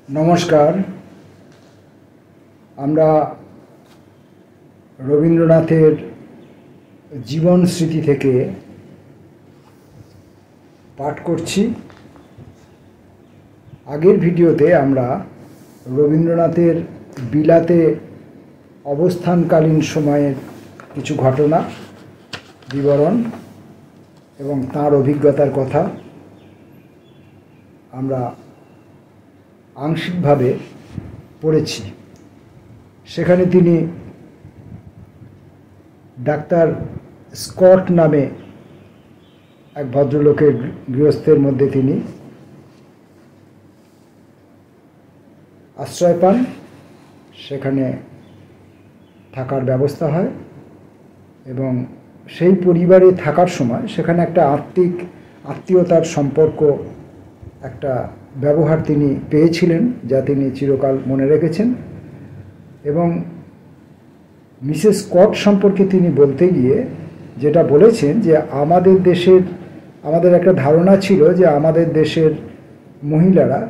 नमस्कार। আমরা রবীন্দ্রনাথের জীবন স্মৃতি থেকে পাঠ করছি। আগের ভিডিওতে আমরা রবীন্দ্রনাথের বিলাতে অবস্থানকালীন সময়ের কিছু ঘটনা বিবরণ এবং তার অভিজ্ঞতার কথা আমরা আংশিকভাবে পড়েছি। সেখানে তিনি ডাক্তার স্কট নামে এক ভদ্রলোকের গৃহস্থের মধ্যে তিনি আশ্রয় পান, সেখানে থাকার ব্যবস্থা হয় এবং সেই পরিবারে থাকার সময় সেখানে একটা আত্মীয়তার সম্পর্ক, একটা ব্যবহার তিনি পেয়েছিলেন যা তিনি চিরকাল মনে রেখেছেন। এবং মিসেস স্কট সম্পর্কে তিনি বলতে গিয়ে যেটা বলেছেন যে আমাদের একটা ধারণা ছিল যে আমাদের দেশের মহিলারা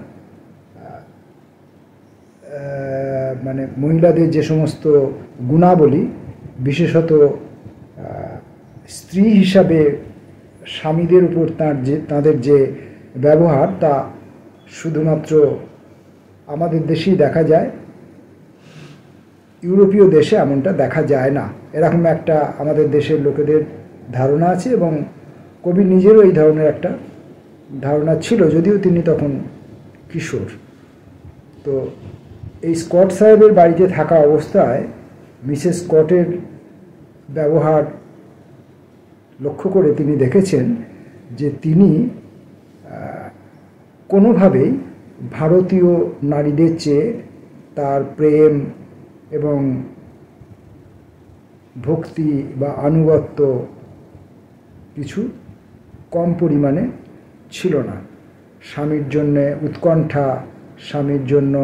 মানে মহিলাদের যে সমস্ত গুণাবলী, বিশেষত স্ত্রী হিসাবে স্বামীদের উপর তাদের যে ব্যবহার, তা শুধুমাত্র আমাদের দেশেই দেখা যায়, ইউরোপীয় দেশে এমনটা দেখা যায় না, এরকম একটা আমাদের দেশের লোকেদের ধারণা আছে। এবং কবি নিজেরও এই ধরনের একটা ধারণা ছিল, যদিও তিনি তখন কিশোর। তো এই স্কট সাহেবের বাড়িতে থাকা অবস্থায় মিসেস স্কটের ব্যবহার লক্ষ্য করে তিনি দেখেছেন যে তিনি কোনোভাবেই ভারতীয় নারীদের চেয়ে তার প্রেম এবং ভক্তি বা আনুগত্য কিছু কম পরিমাণে ছিল না। স্বামীর জন্য উৎকণ্ঠা, স্বামীর জন্য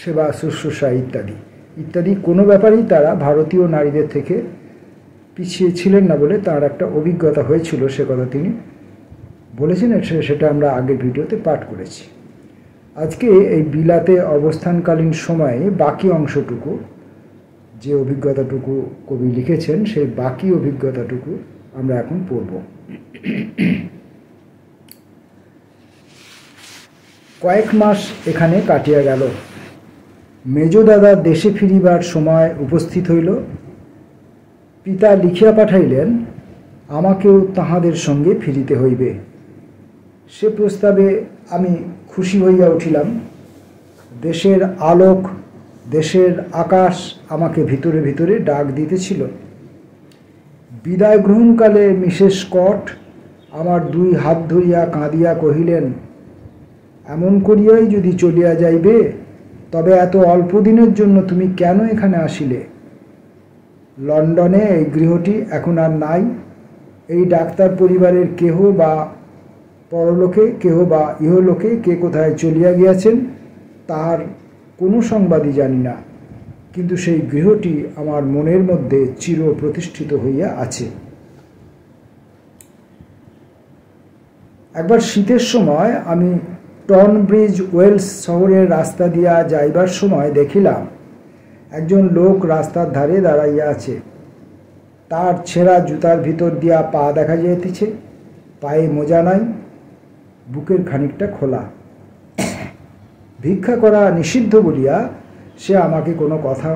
সেবা শুশ্রূষা ইত্যাদি ইত্যাদি কোনো ব্যাপারেই তারা ভারতীয় নারীদের থেকে পিছিয়ে ছিলেন না বলে তার একটা অভিজ্ঞতা হয়েছিল, সে কথা তিনি বলেছেন। সেটা আমরা আগের ভিডিওতে পাঠ করেছি। আজকে এই বিলাতে অবস্থানকালীন সময়ে বাকি অংশটুকু, যে অভিজ্ঞতাটুকু কবি লিখেছেন, সেই বাকি অভিজ্ঞতাটুকু আমরা এখন পড়ব। কয়েক মাস এখানে কাটিয়া গেল। মেজ দাদা দেশে ফিরিবার সময় উপস্থিত হইল। পিতা লিখিয়া পাঠাইলেন আমাকেও তাহাদের সঙ্গে ফিরিতে হইবে। সে প্রস্তাবে আমি খুশি হইয়া উঠিলাম। দেশের আলোক, দেশের আকাশ আমাকে ভিতরে ভিতরে ডাক দিতেছিল। বিদায় গ্রহণকালে মিসেস স্কট আমার দুই হাত ধরিয়া কাঁদিয়া কহিলেন, এমন করিয়াই যদি চলিয়া যাইবে, তবে এত অল্প দিনের জন্য তুমি কেন এখানে আসিলে? লন্ডনে এই গৃহটি এখন আর নাই। এই ডাক্তার পরিবারের কেহ বা পরলোকে, কেহ বা ইহলোকে কে কোথায় চলিয়া গিয়াছেন তার কোনো সংবাদই জানি না, কিন্তু সেই গৃহটি আমার মনের মধ্যে চির প্রতিষ্ঠিত হইয়া আছে। একবার শীতের সময় আমি টনব্রিজ ওয়েলস শহরের রাস্তা দিয়া যাইবার সময় দেখিলাম একজন লোক রাস্তার ধারে দাঁড়াইয়া আছে। তার ছেঁড়া জুতার ভিতর দিয়া পা দেখা যাইতেছে, পায়ে মোজা নাই, বুকের খানিকটা খোলা। ভিক্ষা করা নিষিদ্ধ বলিয়া সে আমাকে কোনো কথা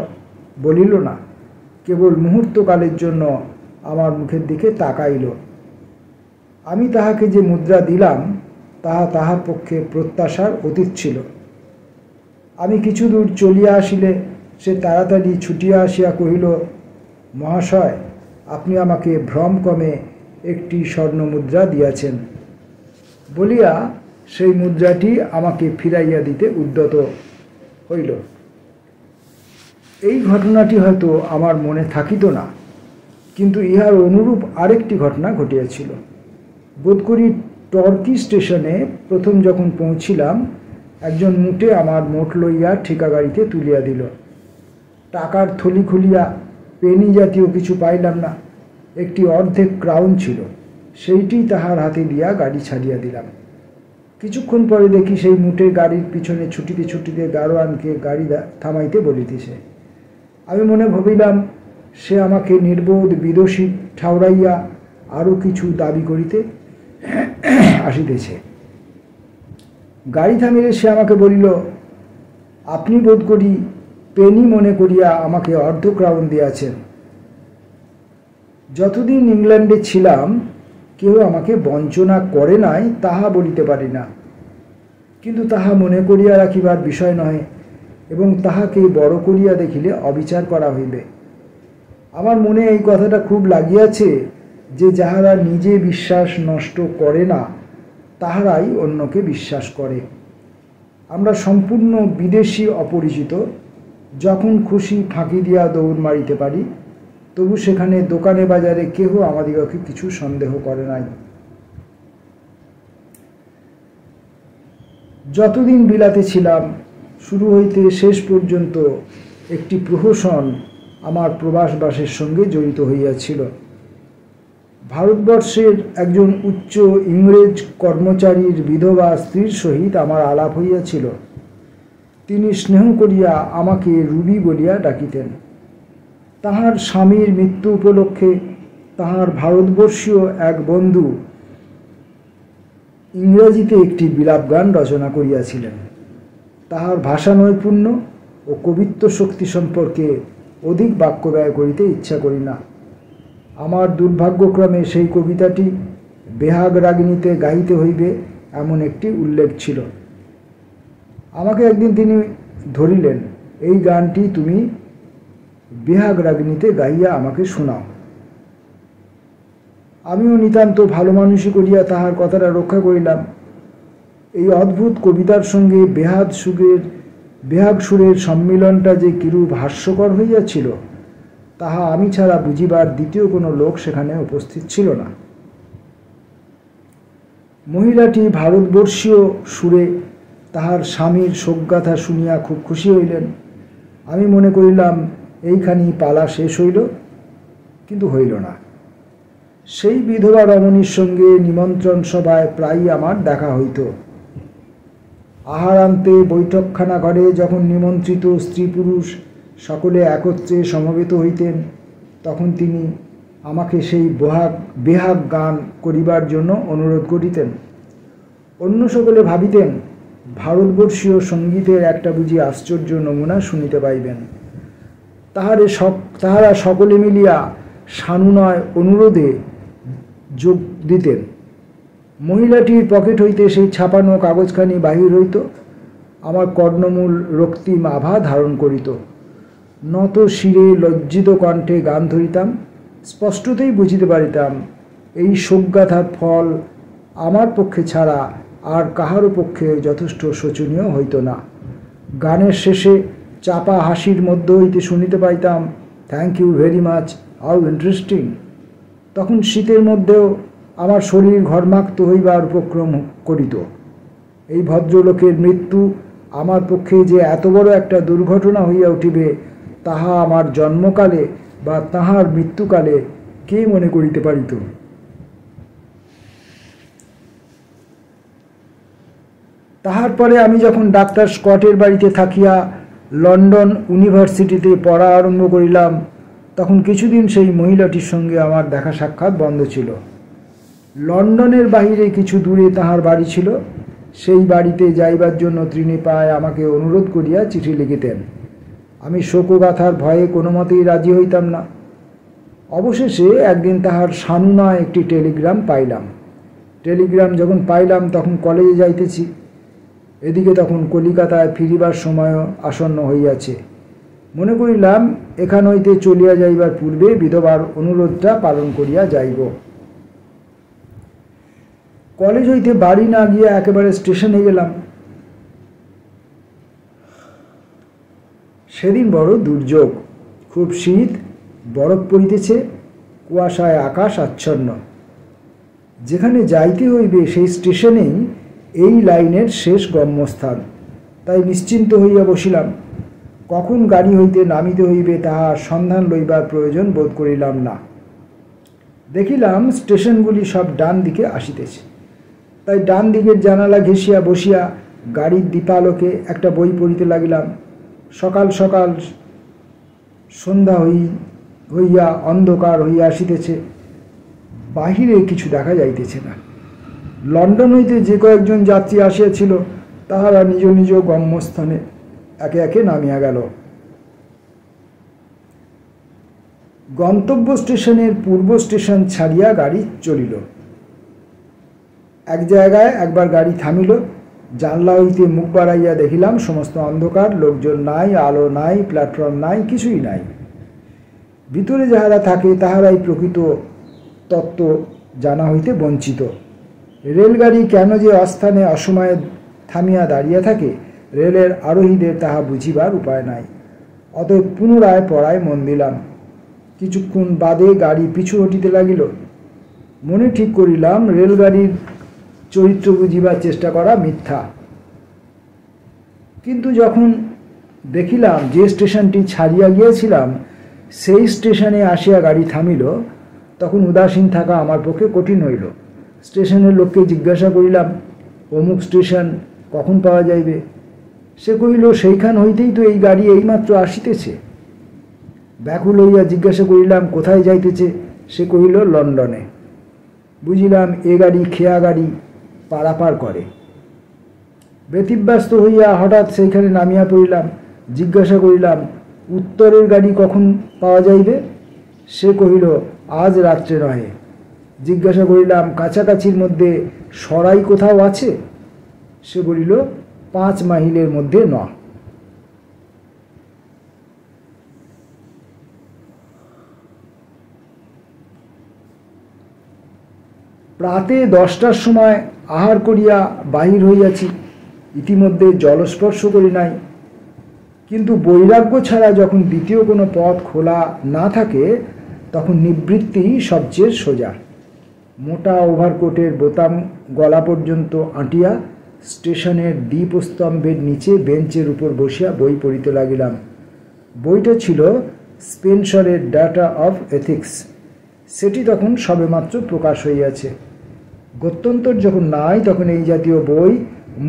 বলিল না, কেবল মুহূর্তকালের জন্য আমার মুখের দিকে তাকাইল। আমি তাহাকে যে মুদ্রা দিলাম তাহা তাহার পক্ষে প্রত্যাশার অতীত ছিল। আমি কিছু দূর চলিয়া আসিলে সে তাড়াতাড়ি ছুটিয়া আসিয়া কহিল, মহাশয়, আপনি আমাকে ভ্রম কমে একটি স্বর্ণ মুদ্রা দিয়াছেন বলিয়া সেই মুদ্রাটি আমাকে ফিরাইয়া দিতে উদ্যত হইল। এই ঘটনাটি হয়তো আমার মনে থাকিত না, কিন্তু ইহার অনুরূপ আরেকটি ঘটনা ঘটিয়াছিল। বোধ করি টর্কি স্টেশনে প্রথম যখন পৌঁছিলাম, একজন মুটে আমার মোট লইয়া ঠিকা গাড়িতে তুলিয়া দিল। টাকার থলি খুলিয়া পেনি জাতীয় কিছু পাইলাম না। একটি অর্ধেক ক্রাউন ছিল, সেইটি তাহার হাতে দিয়া গাড়ি ছাড়িয়া দিলাম। কিছুক্ষণ পরে দেখি সেই মুটে গাড়ির পিছনে ছুটিতে ছুটিতে গাড়োয়ানকে গাড়ি থামাইতে বলিতেছে। আমি মনে ভাবিলাম সে আমাকে নির্বোধ বিদোষী ঠাউরাইয়া আরও কিছু দাবি করিতে আসিতেছে। গাড়ি থামিলে সে আমাকে বলিল, আপনি বোধ করি পেনি মনে করিয়া আমাকে অর্ধ ক্রাউন দিয়াছেন। যতদিন ইংল্যান্ডে ছিলাম কেউ আমাকে বঞ্চনা করে নাই তাহা বলিতে পারি না, কিন্তু তাহা মনে করিয়া রাখিবার বিষয় নহে এবং তাহাকে বড় করিয়া দেখিলে অবিচার করা হইবে। আমার মনে এই কথাটা খুব লাগিয়াছে যে যাহারা নিজে বিশ্বাস নষ্ট করে না তাহারাই অন্যকে বিশ্বাস করে। আমরা সম্পূর্ণ বিদেশি অপরিচিত, যখন খুশি ফাঁকি দিয়া দৌড় মারিতে পারি, তবু সেখানে দোকানে বাজারে কেহ আমাদিগকে কিছু সন্দেহ করে নাই। যতদিন বিলাতে ছিলাম শুরু হইতে শেষ পর্যন্ত একটি প্রহসন আমার প্রবাসবাসের সঙ্গে জড়িত হইয়াছিল। ভারতবর্ষের একজন উচ্চ ইংরেজ কর্মচারীর বিধবা স্ত্রীর সহিত আমার আলাপ হইয়াছিল। তিনি স্নেহ করিয়া আমাকে রুবি বলিয়া ডাকিতেন। তাহার স্বামীর মৃত্যু উপলক্ষে তাহার ভারতবর্ষীয় এক বন্ধু ইংরেজিতে একটি বিলাপ গান রচনা করিয়াছিলেন। তাহার ভাষা নৈপুণ্য ও কবিত্ব শক্তি সম্পর্কে অধিক বাক্য ব্যয় করিতে ইচ্ছা করি না। আমার দুর্ভাগ্যক্রমে সেই কবিতাটি বেহাগ রাগিণীতে গাইতে হইবে এমন একটি উল্লেখ ছিল। আমাকে একদিন তিনি ধরিলেন, এই গানটি তুমি বেহাগ রাগিণীতে গাইয়া আমাকে শোনাও। আমিও নিতান্ত ভালো মানুষই করিয়া তাহার কথাটা রক্ষা করিলাম। এই অদ্ভুত কবিতার সঙ্গে বেহাগ সুরের সম্মিলনটা যে কিরূপ হাস্যকর হইয়াছিল তাহা আমি ছাড়া বুঝিবার দ্বিতীয় কোনো লোক সেখানে উপস্থিত ছিল না। মহিলাটি ভারতবর্ষীয় সুরে তাহার স্বামীর শোকগাথা শুনিয়া খুব খুশি হইলেন। আমি মনে করিলাম এইখানি পালা শেষ হইল, কিন্তু হইল না। সেই বিধবা রমণীর সঙ্গে নিমন্ত্রণ সভায় প্রায়ই আমার দেখা হইত। আহারান্তে বৈঠকখানা ঘরে যখন নিমন্ত্রিত স্ত্রী পুরুষ সকলে একত্রে সমবেত হইতেন, তখন তিনি আমাকে সেই বেহাগ গান করিবার জন্য অনুরোধ করিতেন। অন্য সকলে ভাবিতেন ভারতবর্ষীয় সঙ্গীতের একটা বুঝি আশ্চর্য নমুনা শুনিতে পাইবেন। তাহারা সকলে মিলিয়া সানুনয় অনুরোধে যোগ দিতেন। মহিলাটির পকেট হইতে সেই ছাপানো কাগজখানি বাহির হইত, আমার কর্ণমূল রক্তিম আভা ধারণ করিত। নত শিরে লজ্জিত কণ্ঠে গান ধরিতাম। স্পষ্টতই বুঝিতে পারিতাম এই শোকগাথার ফল আমার পক্ষে ছাড়া আর কাহারও পক্ষে যথেষ্ট শোচনীয় হইত না। গানের শেষে চাপা হাসির মধ্য হইতে শুনিতে পাইতাম, thank you very much, how interesting. তখন শীতের মধ্যেও আমার শরীর ঘর্মাক্ত হইবার উপক্রম করিত। এই ভদ্রলোকের মৃত্যু আমার পক্ষে যে এত বড় একটা দুর্ঘটনা হইয়া উঠিবে তাহা আমার জন্মকালে বা তাহার মৃত্যুকালে কে মনে করিতে পারিত? তাহার পরে আমি যখন ডাক্তার স্কটের বাড়িতে থাকিয়া লন্ডন ইউনিভার্সিটিতে পড়া আরম্ভ করিলাম, তখন কিছুদিন সেই মহিলাটির সঙ্গে আমার দেখা সাক্ষাৎ বন্ধ ছিল। লন্ডনের বাহিরে কিছু দূরে তাহার বাড়ি ছিল। সেই বাড়িতে যাইবার জন্য তিনি প্রায় আমাকে অনুরোধ করিয়া চিঠি লিখিতেন। আমি শোকগাথার ভয়ে কোনো মতেই রাজি হইতাম না। অবশেষে একদিন তাহার সানুনয় একটি টেলিগ্রাম পাইলাম। টেলিগ্রাম যখন পাইলাম তখন কলেজে যাইতেছি। এদিকে তখন কলিকাতায় ফিরিবার সময়ও আসন্ন হইয়াছে। মনে করিলাম এখান হইতে চলিয়া যাইবার পূর্বে বিধবার অনুরোধটা পালন করিয়া যাইব। কলেজ হইতে বাড়ি না গিয়া একেবারে স্টেশনে গেলাম। সেদিন বড় দুর্যোগ, খুব শীত, বরফ পড়িতেছে, কুয়াশায় আকাশ আচ্ছন্ন। যেখানে যাইতে হইবে সেই স্টেশনেই এই লাইনের শেষ গম্যস্থান। তাই নিশ্চিন্ত হইয়া বসিলাম। কখন গাড়ি হইতে নামিতে হইবে তাহা সন্ধান লইবার প্রয়োজন বোধ করিলাম না। দেখিলাম স্টেশনগুলি সব ডান দিকে আসিতেছে। তাই ডান দিকের জানালা ঘেঁষিয়া বসিয়া গাড়ির দীপালোকে একটা বই পড়িতে লাগিলাম। সকাল সকাল সন্ধ্যা হইয়া অন্ধকার হইয়া আসিতেছে। বাহিরে কিছু দেখা যাইতেছে না। লন্ডন হইতে যে কয়েকজন যাত্রী আসিয়াছিল তাহারা নিজ নিজ গম্যস্থানে একে একে নামিয়া গেল। গন্তব্য স্টেশনের পূর্ব স্টেশন ছাড়িয়া গাড়ি চলিল। এক জায়গায় একবার গাড়ি থামিল। জানলা হইতে মুখ বাড়াইয়া দেখিলাম সমস্ত অন্ধকার, লোকজন নাই, আলো নাই, প্ল্যাটফর্ম নাই, কিছুই নাই। ভিতরে যাহারা থাকে তাহারাই প্রকৃত তত্ত্ব জানা হইতে বঞ্চিত। রেলগাড়ি কেন যে অস্থানে অসময়ে থামিয়া দাঁড়িয়ে থাকে, রেলের আরোহীদের তাহা বুঝিবার উপায় নাই। অতএব পুনরায় পড়ায় মন দিলাম। কিছুক্ষণ বাদে গাড়ি পিছু হটিতে লাগিল। মনে ঠিক করিলাম রেলগাড়ির চরিত্র বুঝিবার চেষ্টা করা মিথ্যা। কিন্তু যখন দেখিলাম যে স্টেশনটি ছাড়িয়া গিয়েছিলাম সেই স্টেশনে আসিয়া গাড়ি থামিল, তখন উদাসীন থাকা আমার পক্ষে কঠিন হইল। স্টেশনের লোককে জিজ্ঞাসা করিলাম, অমুক স্টেশন কখন পাওয়া যাইবে? সে কহিল, সেইখান হইতেই তো এই গাড়ি এইমাত্র আসিতেছে। ব্যাকুল হইয়া জিজ্ঞাসা করিলাম, কোথায় যাইতেছে? সে কহিল, লন্ডনে। বুঝিলাম এ গাড়ি খেয়া গাড়ি পারাপার করে। ব্যতিব্যস্ত হইয়া হঠাৎ সেইখানে নামিয়া পড়িলাম। জিজ্ঞাসা করিলাম, উত্তরের গাড়ি কখন পাওয়া যাইবে? সে কহিল, আজ রাত্রে নহে। জিজ্ঞাসা করিলাম, কাছাকাছির মধ্যে সরাই কোথাও আছে? সে বলিল, 5 মাইলের মধ্যে ন। প্রাতে 10টার সময় আহার করিয়া বাহির হইয়াছি, ইতিমধ্যে জলস্পর্শ করি নাই। কিন্তু বৈরাগ্য ছাড়া যখন দ্বিতীয় কোনো পথ খোলা না থাকে তখন নিবৃত্তি সবচেয়ে সোজা। মোটা ওভারকোটের বোতাম গলা পর্যন্ত আঁটিয়া স্টেশনের দ্বীপস্তম্ভের নিচে বেঞ্চের উপর বসিয়া বই পড়িতে লাগিলাম। বইটা ছিল স্পেন্সরের ডাটা অফ এথিক্স। সেটি তখন সবেমাত্র প্রকাশ হইয়াছে। গত্যন্তর যখন নাই তখন এই জাতীয় বই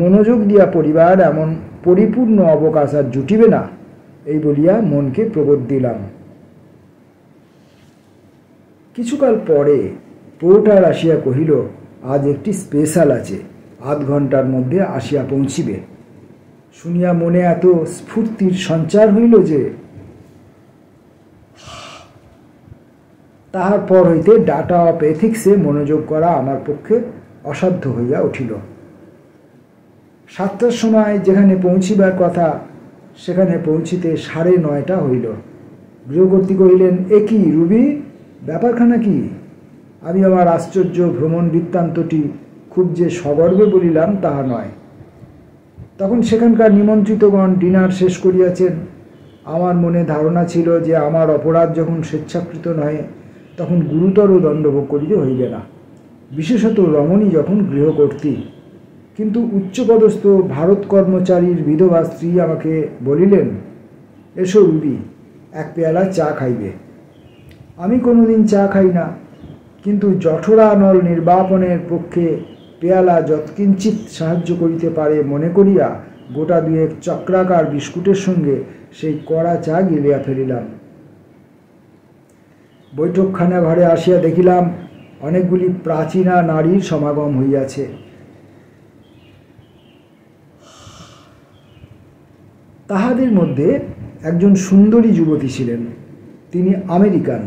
মনোযোগ দিয়া পড়িবার এমন পরিপূর্ণ অবকাশ আর জুটিবে না, এই বলিয়া মনকে প্রবোধ দিলাম। কিছুকাল পরে পোর্টার আসিয়া কহিল, আজ একটি স্পেশাল আছে, আধ ঘন্টার মধ্যে আসিয়া পৌঁছিবে। শুনিয়া মনে এত স্ফূর্তির সঞ্চার হইল যে তাহার পর হইতে ডাটা অফ এথিক্সে মনোযোগ করা আমার পক্ষে অসাধ্য হইয়া উঠিল। 7টার সময় যেখানে পৌঁছিবার কথা সেখানে পৌঁছিতে 9:30 হইল। গৃহকর্ত্রী কহিলেন, এ কি রুবি, ব্যাপারখানা কি? আমি আমার আশ্চর্য ভ্রমণ বৃত্তান্তটি খুব যে সগর্বে বলিলাম তাহা নয়। তখন সেখানকার নিমন্ত্রিতগণ ডিনার শেষ করিয়াছেন। আমার মনে ধারণা ছিল যে আমার অপরাধ যখন স্বেচ্ছাকৃত নয় তখন গুরুতর দণ্ডভোগ করিতে হইবে না, বিশেষত রমণী যখন গৃহকর্ত্রী। কিন্তু উচ্চপদস্থ ভারত কর্মচারীর বিধবা স্ত্রী আমাকে বলিলেন, এসো রুবি, এক পেয়ালা চা খাইবে। আমি কোনোদিন চা খাই না, কিন্তু জঠরা নল নির্বাপনের পক্ষে পেয়ালা যৎকিঞ্চিৎ সাহায্য করিতে পারে মনে করিয়া গোটা 2 চক্রাকার বিস্কুটের সঙ্গে সেই কড়া চা গিলিয়া ফেলিলাম। বৈঠকখানা ঘরে আসিয়া দেখিলাম অনেকগুলি প্রাচীনা নারীর সমাগম হইয়াছে। তাহাদের মধ্যে একজন সুন্দরী যুবতী ছিলেন। তিনি আমেরিকান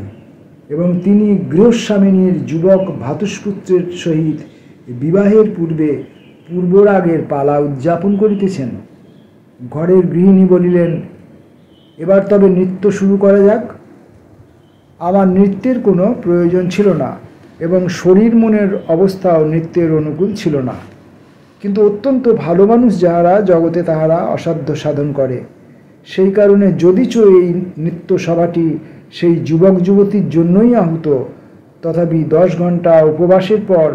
এবং তিনি গৃহস্বামিনীর যুবক ভ্রাতুষ্পুত্রের সহিত বিবাহের পূর্বে পূর্বরাগের পালা উদযাপন করিতেছেন। ঘরের গৃহিণী বলিলেন, এবার তবে নৃত্য শুরু করা যাক। আমার নৃত্যের কোনো প্রয়োজন ছিল না এবং শরীর মনের অবস্থাও নৃত্যের অনুকূল ছিল না। কিন্তু অত্যন্ত ভালো মানুষ যাহারা জগতে তাহারা অসাধ্য সাধন করে। সেই কারণে যদিচ এই নৃত্য সভাটি সেই যুবক যুবতীর জন্যই আহুত, তথাপি 10 ঘন্টা উপবাসের পর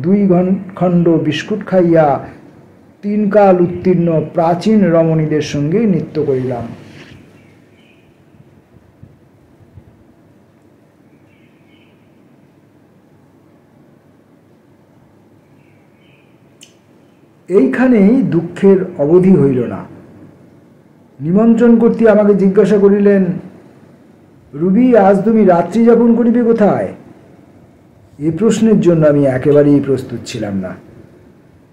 2 খণ্ড বিস্কুট খাইয়া 3 কাল উত্তীর্ণ প্রাচীন রমণীদের সঙ্গে নৃত্য করিলাম। এইখানেই দুঃখের অবধি হইল না। নিমন্ত্রণ করতে আমাকে জিজ্ঞাসা করিলেন, রুবি, আজ তুমি রাত্রি যাপন করিবে কোথায়? এ প্রশ্নের জন্য আমি একেবারেই প্রস্তুত ছিলাম না।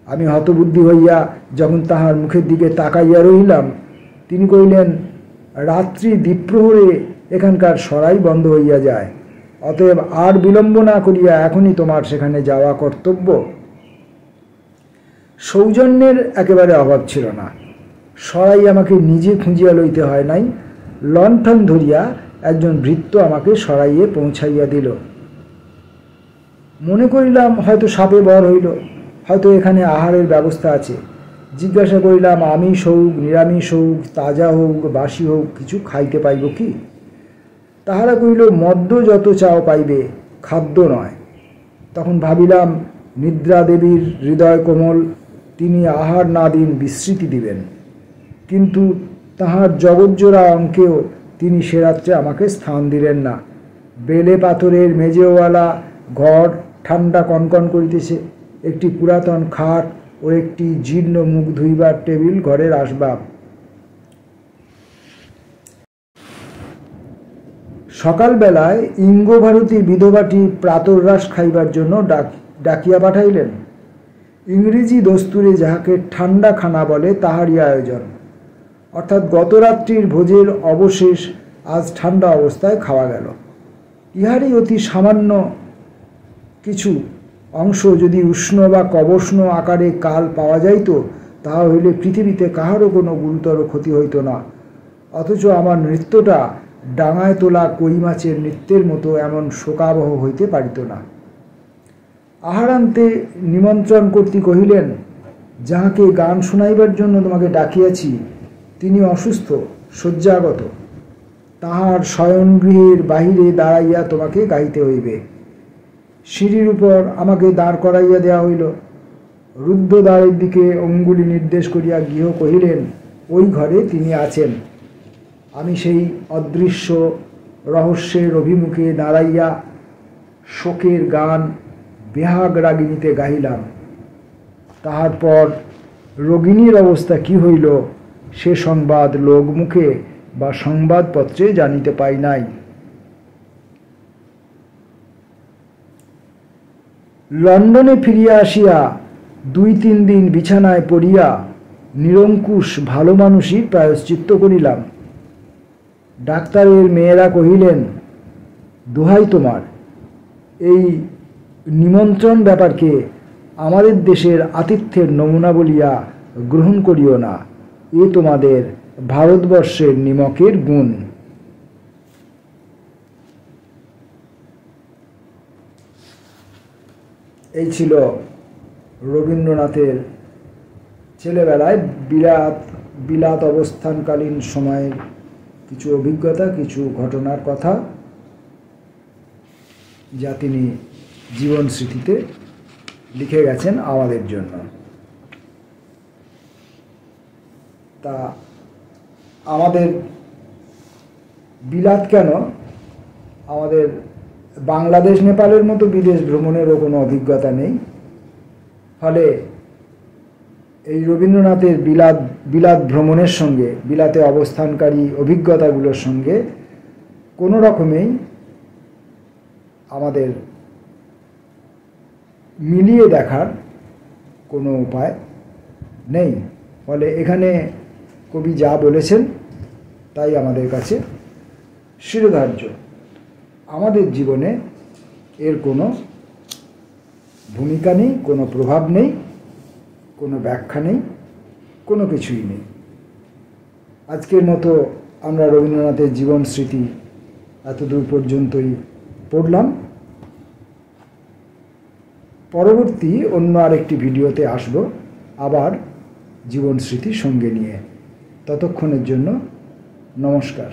আমি হতবুদ্ধি হইয়া যখন তাহার মুখের দিকে তাকাইয়া রহিলাম, তিনি কহিলেন, রাত্রি দ্বীপ্রহরে এখানকার সরাই বন্ধ হইয়া যায়, অতএব আর বিলম্ব না করিয়া এখনই তোমার সেখানে যাওয়া কর্তব্য। সৌজন্যের একেবারে অভাব ছিল না। সরাই আমাকে নিজে খুঁজিয়া লইতে হয় নাই, লণ্ঠন ধরিয়া একজন ভৃত্য আমাকে সরাইয়ে পৌঁছাইয়া দিল। মনে করিলাম হয়তো সাপে বর হইল, হয়তো এখানে আহারের ব্যবস্থা আছে। জিজ্ঞাসা করিলাম, আমিষ হোক, নিরামিষ হোক, তাজা হোক, বাসি হোক, কিছু খাইতে পাইব কি? তাহারা কহিল, মদ্য যত চাও পাইবে, খাদ্য নয়। তখন ভাবিলাম, নিদ্রা দেবীর হৃদয় কোমল, তিনি আহার না দিন বিস্মৃতি দিবেন। কিন্তু তাহার জগজ্জোড়া অঙ্কেও তিনি সে রাত্রে আমাকে স্থান দিলেন না। বেলে পাথরের মেজেওয়ালা ঘর, ঠান্ডা কনকন করিতেছে, একটি পুরাতন খাট ও একটি জীর্ণ মুখ ধুইবার টেবিল ঘরের আসবাব। সকালবেলায় ইঙ্গভারতী বিধবাটি প্রাতরাশ খাইবার জন্য ডাকিয়া পাঠাইলেন। ইংরেজি দস্তুরে যাহাকে ঠান্ডা খানা বলে তাহারই আয়োজন, অর্থাৎ গতরাত্রির ভোজের অবশেষ আজ ঠান্ডা অবস্থায় খাওয়া গেল। ইহারই অতি সামান্য কিছু অংশ যদি উষ্ণ বা কবষ্ণ আকারে কাল পাওয়া যাইত, তাহা হইলে পৃথিবীতে কাহারও কোনো গুরুতর ক্ষতি হইত না। অথচ আমার নৃত্যটা ডাঙায় তোলা কই মাছের নৃত্যের মতো এমন শোকাবহ হইতে পারিত না। আহারান্তে নিমন্ত্রণ কর্তৃ কহিলেন, যাহাকে গান শুনাইবার জন্য তোমাকে ডাকিয়াছি তিনি অসুস্থ, শয্যাগত। তাহার শয়নগৃহের বাহিরে দাঁড়াইয়া তোমাকে গাইতে হইবে। সিঁড়ির উপর আমাকে দাঁড় করাইয়া দেওয়া হইল। রুদ্ধ দ্বারের দিকে অঙ্গুলি নির্দেশ করিয়া গৃহ কহিলেন, ওই ঘরে তিনি আছেন। আমি সেই অদৃশ্য রহস্যের অভিমুখে দাঁড়াইয়া শোকের গান বেহাগ রাগিণীতে গাহিলাম। তাহার পর রোগিণীর অবস্থা কি হইল সে সংবাদ লোকমুখে বা সংবাদপত্রে জানিতে পাই নাই। লন্ডনে ফিরিয়া আসিয়া 2-3 দিন বিছানায় পড়িয়া নিরঙ্কুশ ভালো মানুষই প্রায়শ্চিত্ত করিলাম। ডাক্তারের মেয়েরা কহিলেন, দোহাই তোমার, এই নিমন্ত্রণ ব্যাপারকে আমাদের দেশের আতিথ্যের নমুনা বলিয়া গ্রহণ করিও না, এ তোমাদের ভারতবর্ষের নিমকের গুণ। এই ছিল রবীন্দ্রনাথের ছেলেবেলায় বিলাত অবস্থানকালীন সময়ের কিছু অভিজ্ঞতা, কিছু ঘটনার কথা, যা তিনি জীবন স্মৃতিতে লিখে গেছেন আমাদের জন্য। তা আমাদের বিলাত কেন, আমাদের বাংলাদেশ নেপালের মতো বিদেশ ভ্রমণেরও কোনো অভিজ্ঞতা নেই। ফলে এই রবীন্দ্রনাথের বিলাত ভ্রমণের সঙ্গে, বিলাতে অবস্থানকারী অভিজ্ঞতাগুলোর সঙ্গে কোনো রকমেই আমাদের মিলিয়ে দেখার কোনো উপায় নেই। ফলে এখানে কবি যা বলেছেন তাই আমাদের কাছে শিরোধার্য। আমাদের জীবনে এর কোনো ভূমিকা নেই, কোনো প্রভাব নেই, কোনো ব্যাখ্যা নেই, কোনো কিছুই নেই। আজকের মতো আমরা রবীন্দ্রনাথের জীবন স্মৃতি এতদূর পর্যন্তই পড়লাম। পরবর্তী অন্য আরেকটি ভিডিওতে আসব আবার জীবন স্মৃতি সঙ্গে নিয়ে। ততক্ষণের জন্য নমস্কার।